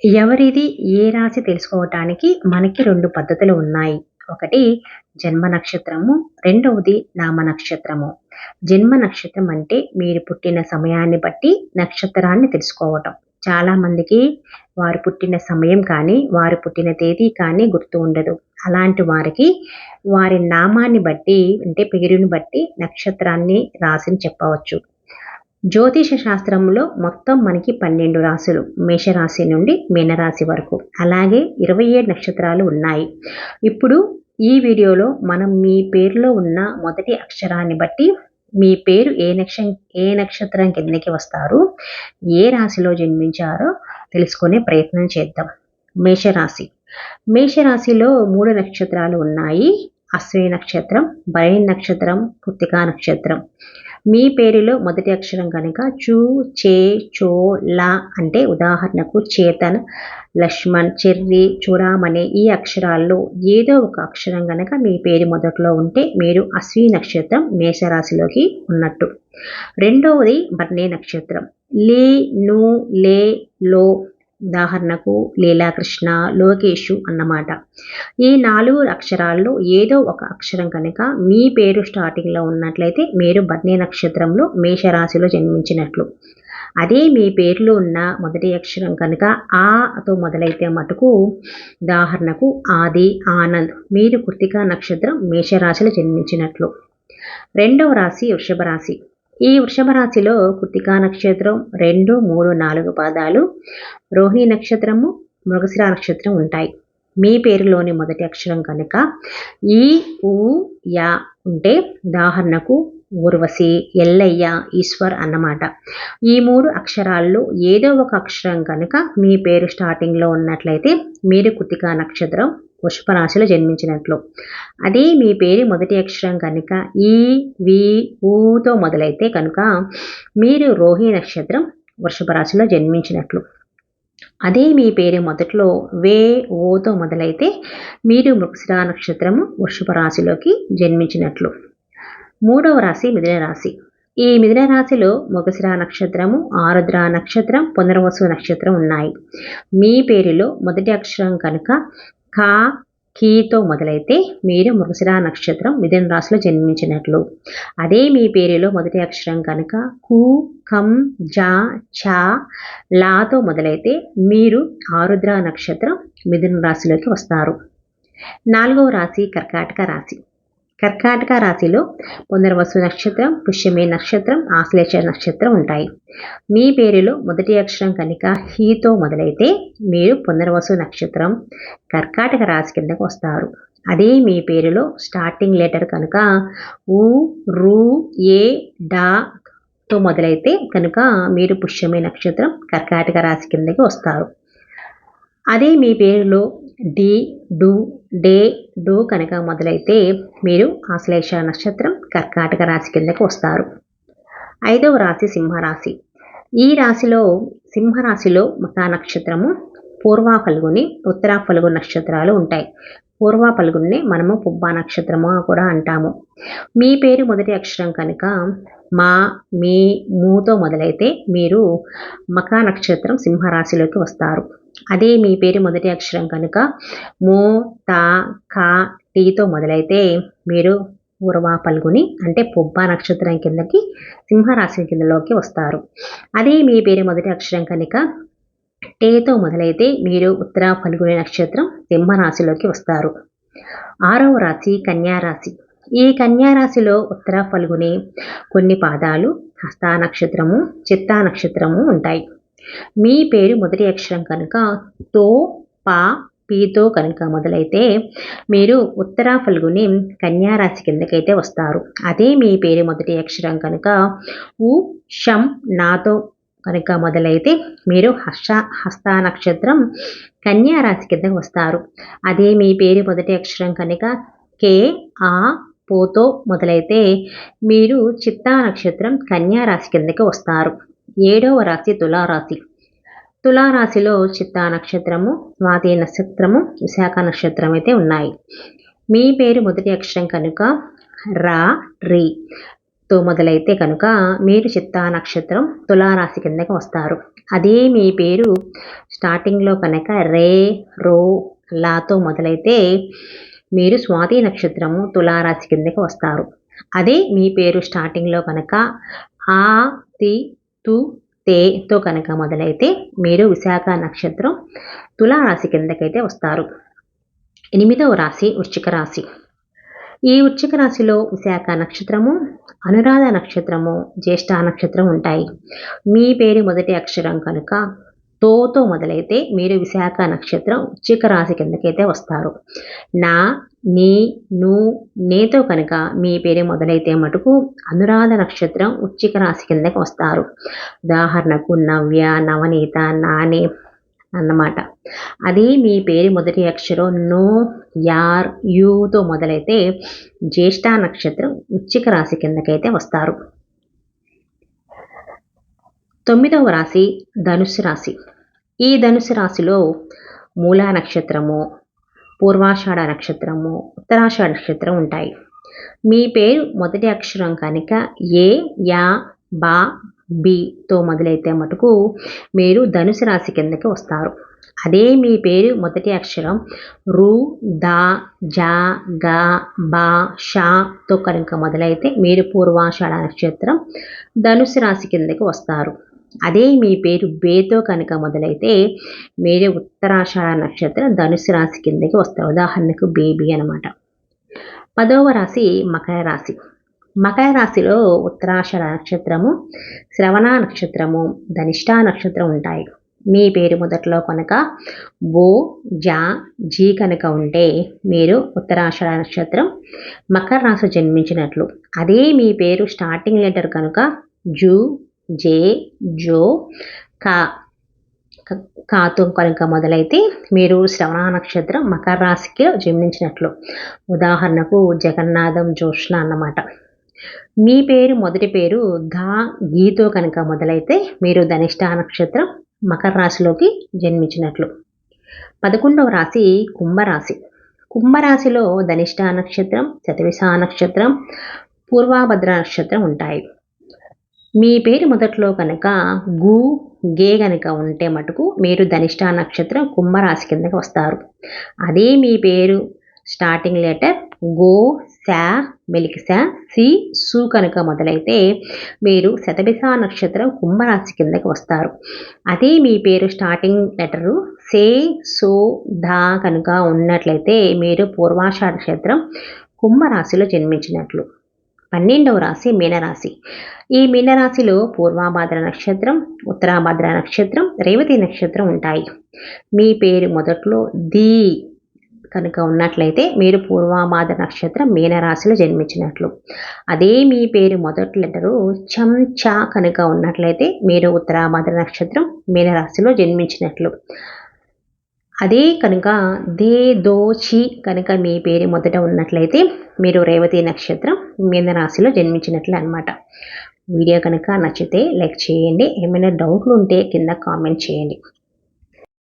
ఎవరిది ఏ రాశి తెలుసుకోవటానికి మనకి 2 పద్ధతులు ఉన్నాయి. ఒకటి జన్మ నక్షత్రము, రెండవది నామ నక్షత్రము. జన్మ నక్షత్రం అంటే మీరు పుట్టిన సమయాన్ని బట్టి నక్షత్రాన్ని తెలుసుకోవటం. చాలామందికి వారు పుట్టిన సమయం కానీ, వారు పుట్టిన తేదీ కానీ గుర్తు ఉండదు. అలాంటి వారికి వారి నామాన్ని బట్టి అంటే పేరుని బట్టి నక్షత్రాన్ని, రాశిని చెప్పవచ్చు. జ్యోతిష శాస్త్రంలో మొత్తం మనకి 12 రాశులు మేషరాశి నుండి మీనరాశి వరకు, అలాగే 27 నక్షత్రాలు ఉన్నాయి. ఇప్పుడు ఈ వీడియోలో మనం మీ పేరులో ఉన్న మొదటి అక్షరాన్ని బట్టి మీ పేరు ఏ నక్షత్రం కిందకి వస్తారు, ఏ రాశిలో జన్మించారో తెలుసుకునే ప్రయత్నం చేద్దాం. మేషరాశి. మేషరాశిలో 3 నక్షత్రాలు ఉన్నాయి. అశ్విని నక్షత్రం, భరణి నక్షత్రం, కృత్తికా నక్షత్రం. మీ పేరులో మొదటి అక్షరం కనుక చూ, చే, చో, లా అంటే ఉదాహరణకు చేతన్, లక్ష్మణ్, చెర్రి, చూడామణి ఈ అక్షరాల్లో ఏదో ఒక అక్షరం కనుక మీ పేరు మొదట్లో ఉంటే మీరు అశ్విని నక్షత్రం మేషరాశిలోకి ఉన్నట్టు. రెండవది భరణి నక్షత్రం. లీ, ను, లే, లో ఉదాహరణకు లీలాకృష్ణ, లోకేషు అన్నమాట. ఈ 4 అక్షరాల్లో ఏదో ఒక అక్షరం కనుక మీ పేరు స్టార్టింగ్లో ఉన్నట్లయితే మీరు భరణి నక్షత్రంలో మేషరాశిలో జన్మించినట్లు. అదే మీ పేరులో ఉన్న మొదటి అక్షరం కనుక ఆతో మొదలైతే మటుకు ఉదాహరణకు ఆది, ఆనంద్, మీరు కృత్తికా నక్షత్రం మేషరాశిలో జన్మించినట్లు. రెండవ రాశి వృషభ రాశి. ఈ వృషభ రాశిలో కృత్తికా నక్షత్రం 2, 3, 4 పాదాలు, రోహిణి నక్షత్రము, మృగశిర నక్షత్రం ఉంటాయి. మీ పేరులోని మొదటి అక్షరం కనుక ఈ, ఊ, యా ఉంటే ఉదాహరణకు ఊర్వశి, ఎల్లయ్య, ఈశ్వర్ అన్నమాట. ఈ 3 అక్షరాల్లో ఏదో ఒక అక్షరం కనుక మీ పేరు స్టార్టింగ్లో ఉన్నట్లయితే మీరు కృత్తికా నక్షత్రం వృషభ రాశిలో జన్మించినట్లు. అదే మీ పేరు మొదటి అక్షరం కనుక ఈ, వి, ఊతో మొదలైతే కనుక మీరు రోహిణి నక్షత్రం వృషభ రాశిలో జన్మించినట్లు. అదే మీ పేరు మొదట్లో వే, ఓతో మొదలైతే మీరు మృగశిర నక్షత్రము వృషభ రాశిలోకి జన్మించినట్లు. మూడవ రాశి మిథున రాశి. ఈ మిథున రాశిలో మృగశిర నక్షత్రము, ఆరుద్ర నక్షత్రం, పునర్వసు నక్షత్రం ఉన్నాయి. మీ పేరులో మొదటి అక్షరం కనుక కా, కీతో మొదలైతే మీరు మృగశిర నక్షత్రం మిథున రాశిలో జన్మించినట్లు. అదే మీ పేరులో మొదటి అక్షరం కనుక కు, కం, జా, చా, లాతో మొదలైతే మీరు ఆరుద్ర నక్షత్రం మిథున రాశిలోకి వస్తారు. నాలుగవ రాశి కర్కాటక రాశి. కర్కాటక రాశిలో పునర్వసు నక్షత్రం, పుష్యమి నక్షత్రం, ఆశ్లేష నక్షత్రం ఉంటాయి. మీ పేరులో మొదటి అక్షరం కనుక హీతో మొదలైతే మీరు పునర్వసు నక్షత్రం కర్కాటక రాశి కిందకు వస్తారు. అదే మీ పేరులో స్టార్టింగ్ లెటర్ కనుక ఊ, రు, ఏ, డాతో మొదలైతే కనుక మీరు పుష్యమి నక్షత్రం కర్కాటక రాశి కిందకి వస్తారు. అదే మీ పేరులో డి, డు, డే, డు కనుక మొదలైతే మీరు ఆశ్లేష నక్షత్రం కర్కాటక రాశి కిందకు వస్తారు. ఐదవ రాశి సింహరాశి. ఈ రాశిలో సింహరాశిలో మకా నక్షత్రము, పూర్వ ఫల్గుని, ఉత్తర ఫల్గు నక్షత్రాలు ఉంటాయి. పూర్వ ఫల్గుని మనము పుబ్బ నక్షత్రము కూడా అంటాము. మీ పేరు మొదటి అక్షరం కనుక మా, మీ, మూతో మొదలైతే మీరు మకా నక్షత్రం సింహరాశిలోకి వస్తారు. అదే మీ పేరు మొదటి అక్షరం కనుక మో, తా, కా, టీతో మొదలైతే మీరు పూర్వ ఫల్గుని అంటే పుబ్బ నక్షత్రం కిందకి సింహరాశి కిందలోకి వస్తారు. అదే మీ పేరు మొదటి అక్షరం కనుక టేతో మొదలైతే మీరు ఉత్తర ఫల్గుని నక్షత్రం సింహరాశిలోకి వస్తారు. ఆరవ రాశి కన్యారాశి. ఈ కన్యారాశిలో ఉత్తర ఫల్గుని కొన్ని పాదాలు, హస్త నక్షత్రము, చిత్తా నక్షత్రము ఉంటాయి. మీ పేరు మొదటి అక్షరం కనుక తో, పా, పీతో కనుక మొదలైతే మీరు ఉత్తర ఫల్గుని కన్యారాశి కిందకైతే వస్తారు. అదే మీ పేరు మొదటి అక్షరం కనుక ఉ, షం, నాతో కనుక మొదలైతే మీరు హస్త నక్షత్రం కన్యారాశి కిందకు వస్తారు. అదే మీ పేరు మొదటి అక్షరం కనుక కే, ఆ, పోతో మొదలైతే మీరు చిత్తా నక్షత్రం కన్యారాశి కిందకి వస్తారు. ఏడవ రాశి తులారాశి. తులారాశిలో చిత్తా నక్షత్రము, స్వాతి నక్షత్రము, విశాఖ నక్షత్రం అయితే ఉన్నాయి. మీ పేరు మొదటి అక్షరం కనుక రా, రి. తో మొదలైతే కనుక మీరు చిత్తా నక్షత్రం తులారాశి కిందకి వస్తారు. అదే మీ పేరు స్టార్టింగ్లో కనుక రే, రో, లాతో మొదలైతే మీరు స్వాతి నక్షత్రము తులారాశి కిందకి వస్తారు. అదే మీ పేరు స్టార్టింగ్లో కనుక ఆ, తి, తు, తేతో కనుక మొదలైతే మీరు విశాఖ నక్షత్రం తులారాశి కిందకైతే వస్తారు. 8వ రాశి వృశ్చిక రాశి. ఈ వృశ్చిక రాశిలో విశాఖ నక్షత్రము, అనురాధ నక్షత్రము, జ్యేష్ఠ నక్షత్రం ఉంటాయి. మీ పేరు మొదటి అక్షరం కనుక తోతో మొదలైతే మీరు విశాఖ నక్షత్రం వృశ్చిక రాశి కిందకైతే వస్తారు. నా, నీ, ను, నేతో కనుక మీ పేరు మొదలైతే మటుకు అనురాధ నక్షత్రం వృశ్చిక రాశి కిందకి వస్తారు. ఉదాహరణకు నవ్య, నవనీత, నాని అన్నమాట. అది మీ పేరు మొదటి అక్షరం నో, యార్, యూతో మొదలైతే జ్యేష్ఠ నక్షత్రం వృశ్చిక రాశి కిందకైతే వస్తారు. 9వ రాశి ధనుస్సు రాశి. ఈ ధనుస్సు రాశిలో మూలా నక్షత్రము, పూర్వాషాఢ నక్షత్రము, ఉత్తరాషాఢ నక్షత్రం ఉంటాయి. మీ పేరు మొదటి అక్షరం కనుక ఏ, యా, బా, బితో మొదలైతే మటుకు మీరు ధనుసు రాశి కిందకి వస్తారు. అదే మీ పేరు మొదటి అక్షరం రు, దా, జా, గా, బా, షాతో కనుక మొదలైతే మీరు పూర్వాషాఢ నక్షత్రం ధనుసు రాశి కిందకి వస్తారు. అదే మీ పేరు బేతో కనుక మొదలైతే మీరు ఉత్తరాషాఢ నక్షత్రం ధనుసు రాశి కిందకి వస్తారు. ఉదాహరణకు బేబీ అనమాట. 10వ రాశి మకర రాశి. మకర రాశిలో ఉత్తరాషాఢ నక్షత్రము, శ్రవణ నక్షత్రము, ధనిష్ఠా నక్షత్రం ఉంటాయి. మీ పేరు మొదట్లో కనుక బో, జా, జీ కనుక ఉంటే మీరు ఉత్తరాషాఢ నక్షత్రం మకర రాశి జన్మించినట్లు. అదే మీ పేరు స్టార్టింగ్ లెటర్ కనుక జూ, జే, జో, కాతో కనుక మొదలైతే మీరు శ్రవణ నక్షత్రం మకర రాశికి జన్మించినట్లు. ఉదాహరణకు జగన్నాథం, జోష్ణ అన్నమాట. మీ పేరు మొదటి పేరు ధా, గీతో కనుక మొదలైతే మీరు ధనిష్ఠా నక్షత్రం మకర రాశిలోకి జన్మించినట్లు. 11వ రాశి కుంభరాశి. కుంభరాశిలో ధనిష్ఠా నక్షత్రం, శతవిష నక్షత్రం, పూర్వభద్ర నక్షత్రం ఉంటాయి. మీ పేరు మొదట్లో కనుక గు, గే కనుక ఉంటే మటుకు మీరు ధనిష్ఠా నక్షత్రం కుంభరాశి కిందకి వస్తారు. అదే మీ పేరు స్టార్టింగ్ లెటర్ గో, శా, మెలికి శా, సి, సు కనుక మొదలైతే మీరు శతభిష నక్షత్రం కుంభరాశి కిందకి వస్తారు. అదే మీ పేరు స్టార్టింగ్ లెటరు సే, సో, ధా కనుక ఉన్నట్లయితే మీరు పూర్వాషాఢ నక్షత్రం కుంభరాశిలో జన్మించినట్లు. 12వ రాశి మీనరాశి. ఈ మీనరాశిలో పూర్వభాద్ర నక్షత్రం, ఉత్తరాభాద్ర నక్షత్రం, రేవతి నక్షత్రం ఉంటాయి. మీ పేరు మొదట్లో ది కనుక ఉన్నట్లయితే మీరు పూర్వభాద్ర నక్షత్రం మీనరాశిలో జన్మించినట్లు. అదే మీ పేరు మొదటి లెటరు చం, చా కనుక ఉన్నట్లయితే మీరు ఉత్తరాభాద్ర నక్షత్రం మీనరాశిలో జన్మించినట్లు. అదే కనుక దే, దో, చి కనుక మీ పేరు మొదట ఉన్నట్లయితే మీరు రేవతి నక్షత్రం మీనరాశిలో జన్మించినట్లు అనమాట. వీడియో కనుక నచ్చితే లైక్ చేయండి. ఏమైనా డౌట్లు ఉంటే కింద కామెంట్ చేయండి.